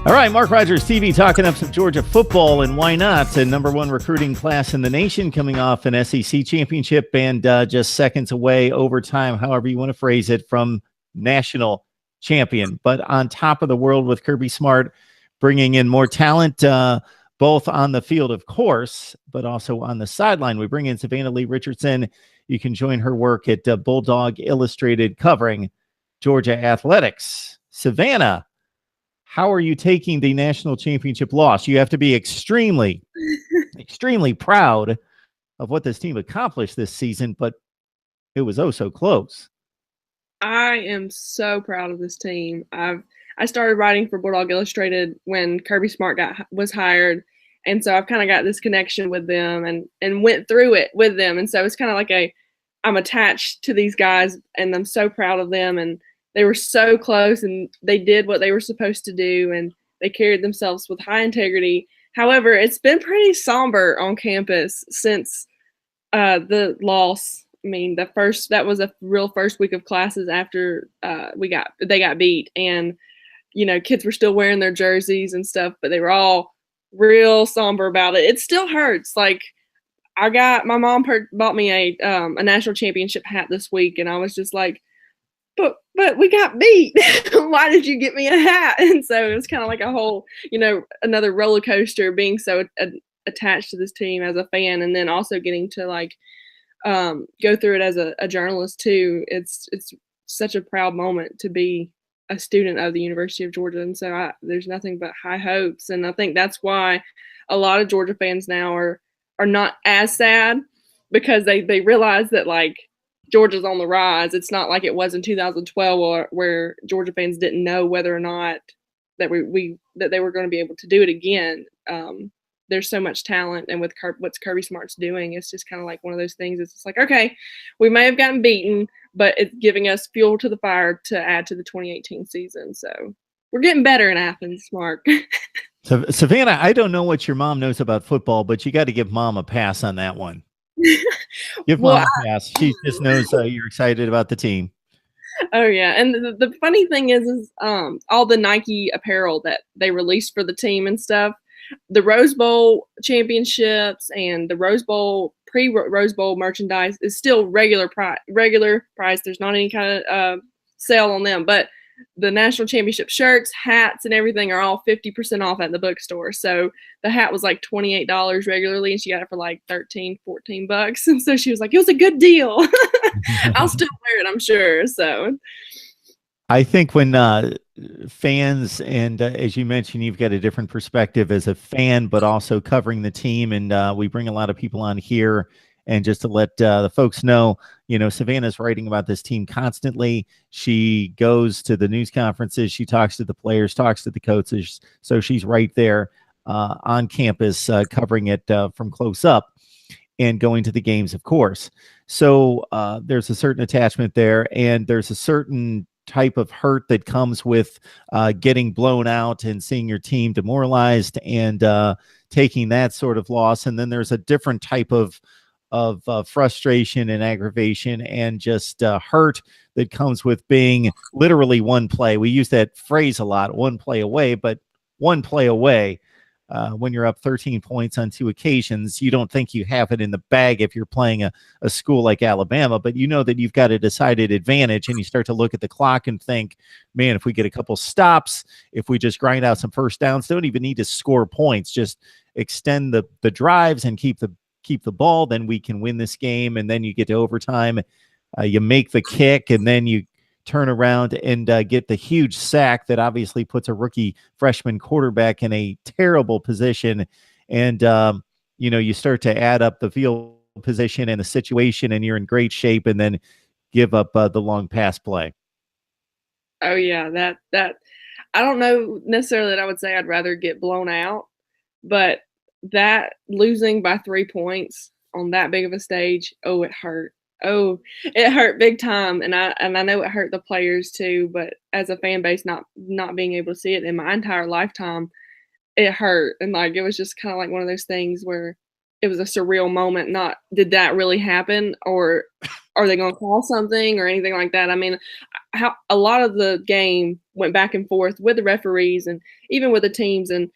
All right, Mark Rogers TV talking up some Georgia football, and why not? A number one recruiting class in the nation coming off an SEC championship and just seconds away, overtime, however you want to phrase it, from national champion. But on top of the world with Kirby Smart bringing in more talent, both on the field, of course, but also on the sideline. We bring in Savannah Lee Richardson. You can join her work at Bulldog Illustrated covering Georgia athletics. Savannah, how are you taking the national championship loss? You have to be extremely, extremely proud of what this team accomplished this season, but it was oh so close. I am so proud of this team. I started writing for Bulldog Illustrated when Kirby Smart was hired, and so I've kind of got this connection with them and went through it with them, and so it's kind of like I'm attached to these guys, and I'm so proud of them, and they were so close, and they did what they were supposed to do, and they carried themselves with high integrity. However, it's been pretty somber on campus since the loss. I mean, that was a real first week of classes after they got beat, and kids were still wearing their jerseys and stuff, but they were all real somber about it. It still hurts. Like my mom bought me a national championship hat this week, and I was just like, but we got beat. Why did you get me a hat? And so it was kind of like a whole, another roller coaster, being so attached to this team as a fan, and then also getting to go through it as a journalist too. It's such a proud moment to be a student of the University of Georgia, and so there's nothing but high hopes. And I think that's why a lot of Georgia fans now are not as sad, because they realize that Georgia's on the rise. It's not like it was in 2012 where Georgia fans didn't know whether or not that that they were going to be able to do it again. There's so much talent, and with what's Kirby Smart's doing, it's just kind of like one of those things. It's just like, okay, we may have gotten beaten, but it's giving us fuel to the fire to add to the 2018 season. So we're getting better in Athens, Mark. So, Savannah, I don't know what your mom knows about football, but you got to give mom a pass on that one. Give mom a pass. She just knows you're excited about the team. Oh yeah, and the funny thing is all the Nike apparel that they released for the team and stuff, the Rose Bowl championships and the Rose Bowl pre-Rose Bowl merchandise is still regular price. There's not any kind of sale on them, but the national championship shirts, hats, and everything are all 50% off at the bookstore. So the hat was like $28 regularly, and she got it for like $13-14. And so she was like, it was a good deal. I'll still wear it, I'm sure. So I think when fans, and as you mentioned, you've got a different perspective as a fan, but also covering the team. And we bring a lot of people on here. And just to let the folks know, Savannah's writing about this team constantly. She goes to the news conferences. She talks to the players, talks to the coaches. So she's right there on campus covering it from close up and going to the games, of course. So there's a certain attachment there, and there's a certain type of hurt that comes with getting blown out and seeing your team demoralized and taking that sort of loss. And then there's a different type of frustration and aggravation and just hurt that comes with being literally one play. We use that phrase a lot, one play away, but one play away when you're up 13 points on 2 occasions, you don't think you have it in the bag if you're playing a school like Alabama, but you know that you've got a decided advantage, and you start to look at the clock and think, man, if we get a couple stops, if we just grind out some first downs, don't even need to score points, just extend the drives and keep the ball, then we can win this game. And then you get to overtime, you make the kick, and then you turn around and get the huge sack that obviously puts a rookie freshman quarterback in a terrible position. And, you start to add up the field position and the situation, and you're in great shape, and then give up the long pass play. Oh yeah, that I don't know necessarily that I would say I'd rather get blown out, but that losing by 3 points on that big of a stage, oh, it hurt. Oh, it hurt big time, and I know it hurt the players too. But as a fan base, not being able to see it in my entire lifetime, it hurt, and it was just kind of like one of those things where it was a surreal moment. Not did that really happen, or are they going to call something or anything like that? I mean, how a lot of the game went back and forth with the referees and even with the teams, and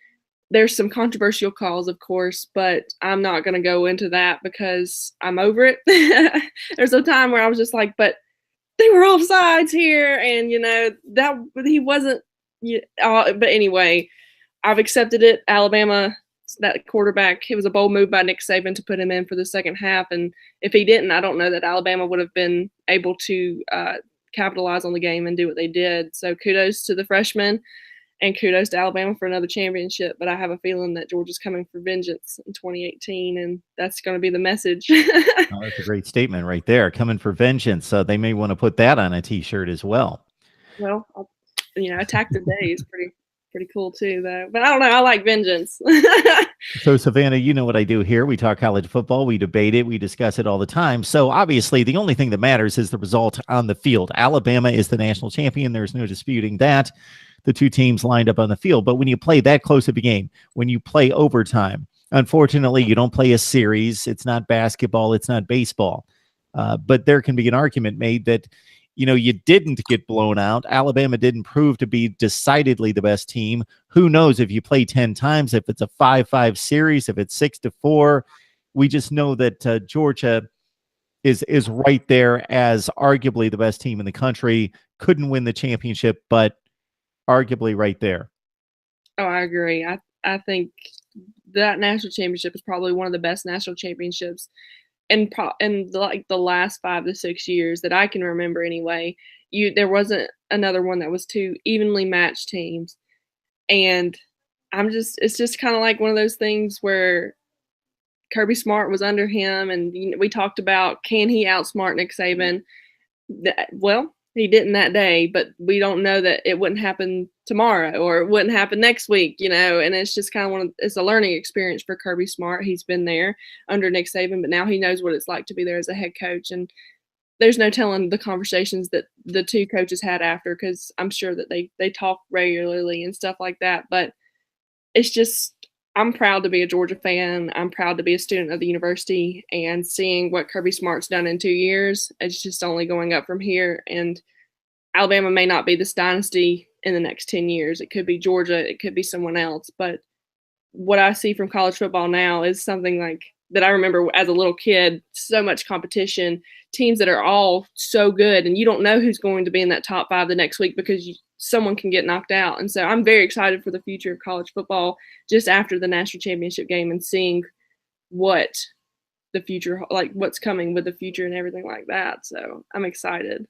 there's some controversial calls, of course, but I'm not going to go into that because I'm over it. There's a time where I was just like, but they were offsides here, and that he wasn't. But anyway, I've accepted it. Alabama, that quarterback, it was a bold move by Nick Saban to put him in for the second half, and if he didn't, I don't know that Alabama would have been able to capitalize on the game and do what they did. So kudos to the freshmen, and kudos to Alabama for another championship. But I have a feeling that Georgia's coming for vengeance in 2018, and that's going to be the message. Oh, that's a great statement right there. Coming for vengeance. They may want to put that on a T-shirt as well. Well, Attack the Day is pretty cool too, though. But I don't know. I like vengeance. So, Savannah, you know what I do here. We talk college football. We debate it. We discuss it all the time. So, obviously, the only thing that matters is the result on the field. Alabama is the national champion. There's no disputing that. The two teams lined up on the field. But when you play that close of a game, when you play overtime, unfortunately, you don't play a series. It's not basketball. It's not baseball. But there can be an argument made that, you didn't get blown out. Alabama didn't prove to be decidedly the best team. Who knows if you play 10 times, if it's a 5-5 series, if it's 6-4. We just know that Georgia is right there as arguably the best team in the country. Couldn't win the championship, but arguably right there. Oh, I agree. I think that national championship is probably one of the best national championships in the last 5 to 6 years that I can remember anyway. There wasn't another one that was two evenly matched teams. And it's just kind of like one of those things where Kirby Smart was under him, and we talked about, can he outsmart Nick Saban? Well, he didn't that day, but we don't know that it wouldn't happen tomorrow or it wouldn't happen next week, and it's just kind of it's a learning experience for Kirby Smart. He's been there under Nick Saban, but now he knows what it's like to be there as a head coach, and there's no telling the conversations that the two coaches had after, because I'm sure that they talk regularly and stuff like that. But it's just, I'm proud to be a Georgia fan. I'm proud to be a student of the university, and seeing what Kirby Smart's done in 2 years, it's just only going up from here. And Alabama may not be this dynasty in the next 10 years. It could be Georgia. It could be someone else. But what I see from college football now is something like that I remember as a little kid. So much competition, teams that are all so good, and you don't know who's going to be in that top 5 the next week because someone can get knocked out. And so I'm very excited for the future of college football just after the national championship game, and seeing what the future, like what's coming with the future and everything like that. So I'm excited.